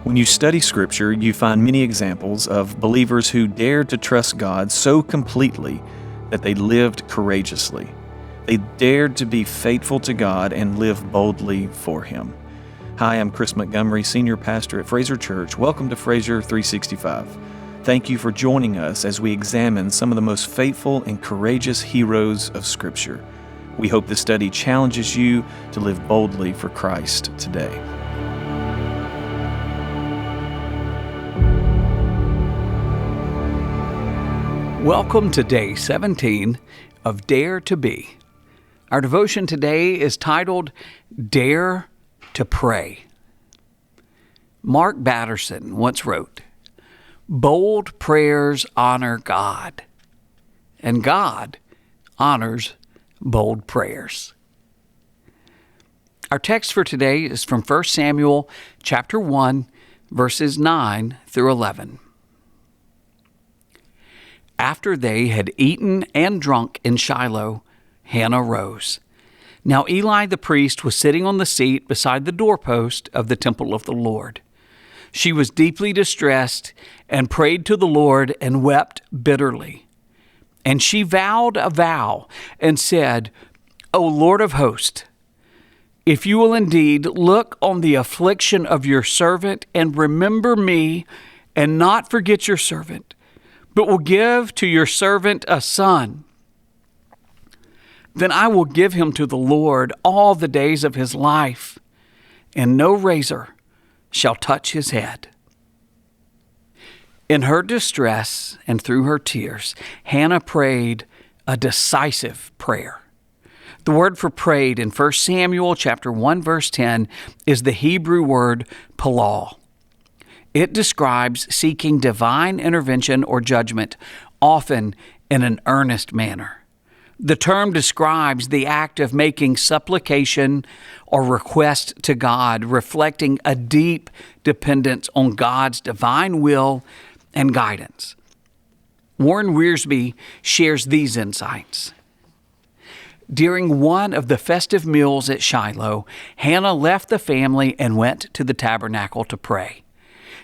When you study Scripture, you find many examples of believers who dared to trust God so completely that they lived courageously. They dared to be faithful to God and live boldly for Him. Hi, I'm Chris Montgomery, Senior Pastor at Fraser Church. Welcome to Fraser 365. Thank you for joining us as we examine some of the most faithful and courageous heroes of Scripture. We hope this study challenges you to live boldly for Christ today. Welcome to day 17 of Dare to Be. Our devotion today is titled, Dare to Pray. Mark Batterson once wrote, "Bold prayers honor God, and God honors bold prayers." Our text for today is from 1 Samuel chapter 1, verses 9 through 11. After they had eaten and drunk in Shiloh, Hannah rose. Now Eli the priest was sitting on the seat beside the doorpost of the temple of the Lord. She was deeply distressed and prayed to the Lord and wept bitterly. And she vowed a vow and said, "O Lord of hosts, if you will indeed look on the affliction of your servant and remember me and not forget your servant, but will give to your servant a son, then I will give him to the Lord all the days of his life, and no razor shall touch his head." In her distress and through her tears, Hannah prayed a decisive prayer. The word for prayed in 1 Samuel chapter 1, verse 10 is the Hebrew word palal. It describes seeking divine intervention or judgment, often in an earnest manner. The term describes the act of making supplication or request to God, reflecting a deep dependence on God's divine will and guidance. Warren Wiersbe shares these insights. During one of the festive meals at Shiloh, Hannah left the family and went to the tabernacle to pray.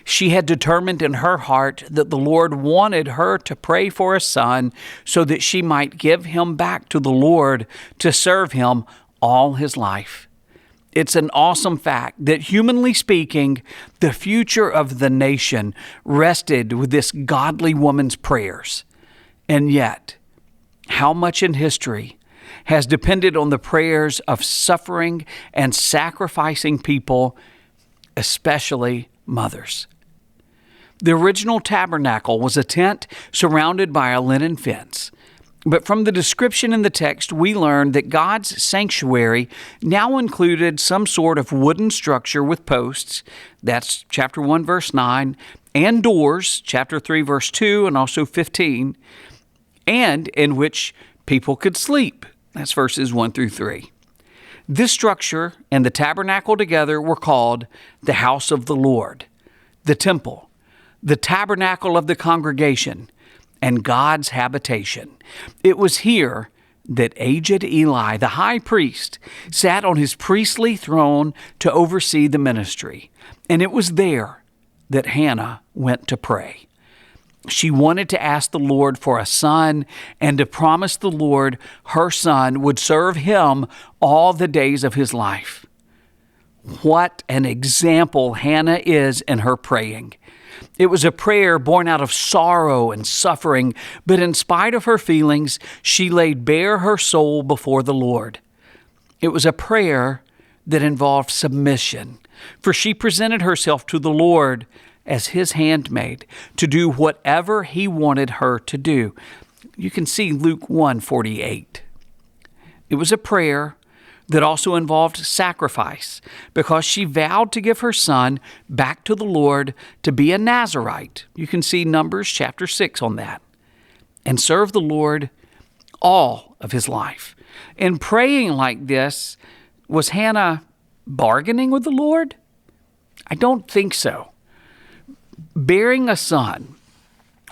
She had determined in her heart that the Lord wanted her to pray for a son so that she might give him back to the Lord to serve him all his life. It's an awesome fact that, humanly speaking, the future of the nation rested with this godly woman's prayers. And yet, how much in history has depended on the prayers of suffering and sacrificing people, especially mothers? The original tabernacle was a tent surrounded by a linen fence. But from the description in the text, we learn that God's sanctuary now included some sort of wooden structure with posts, that's chapter 1, verse 9, and doors, chapter 3, verse 2, and also 15, and in which people could sleep, that's verses 1 through 3. This structure and the tabernacle together were called the house of the Lord, the temple, the tabernacle of the congregation, and God's habitation. It was here that aged Eli, the high priest, sat on his priestly throne to oversee the ministry. And it was there that Hannah went to pray. She wanted to ask the Lord for a son and to promise the Lord her son would serve him all the days of his life. What an example Hannah is in her praying. It was a prayer born out of sorrow and suffering, but in spite of her feelings, she laid bare her soul before the Lord. It was a prayer that involved submission, for she presented herself to the Lord as his handmaid to do whatever he wanted her to do. You can see Luke 1:48. It was a prayer that also involved sacrifice, because she vowed to give her son back to the Lord to be a Nazirite. You can see Numbers chapter 6 on that. And serve the Lord all of his life. In praying like this, was Hannah bargaining with the Lord? I don't think so. Bearing a son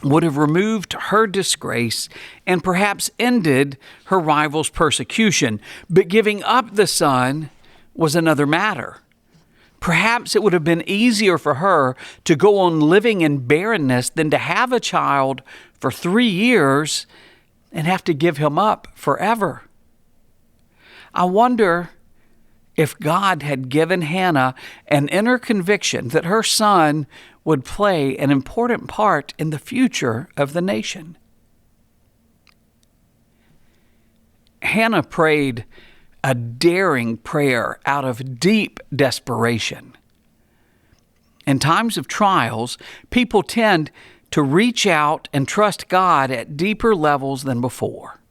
would have removed her disgrace and perhaps ended her rival's persecution. But giving up the son was another matter. Perhaps it would have been easier for her to go on living in barrenness than to have a child for 3 years and have to give him up forever. I wonder if God had given Hannah an inner conviction that her son would play an important part in the future of the nation. Hannah prayed a daring prayer out of deep desperation. In times of trials, people tend to reach out and trust God at deeper levels than before.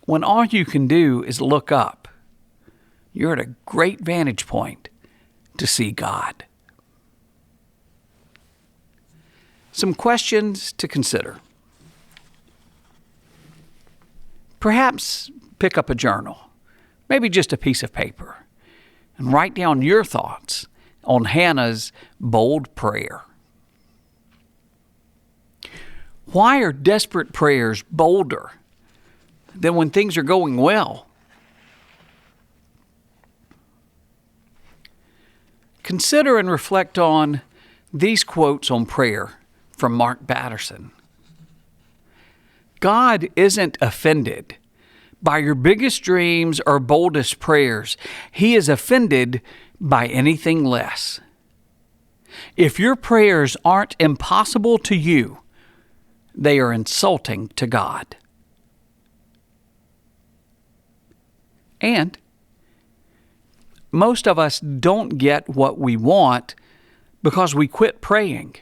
When all you can do is look up, you're at a great vantage point to see God. Some questions to consider. Perhaps pick up a journal, maybe just a piece of paper, and write down your thoughts on Hannah's bold prayer. Why are desperate prayers bolder than when things are going well? Consider and reflect on these quotes on prayer from Mark Batterson. God isn't offended by your biggest dreams or boldest prayers. He is offended by anything less. If your prayers aren't impossible to you, they are insulting to God. And most of us don't get what we want because we quit praying.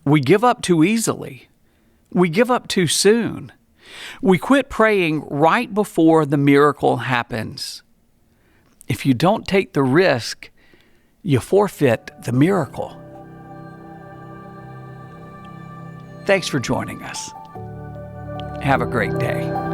We give up too easily. We give up too soon. We quit praying right before the miracle happens. If you don't take the risk, you forfeit the miracle. Thanks for joining us. Have a great day.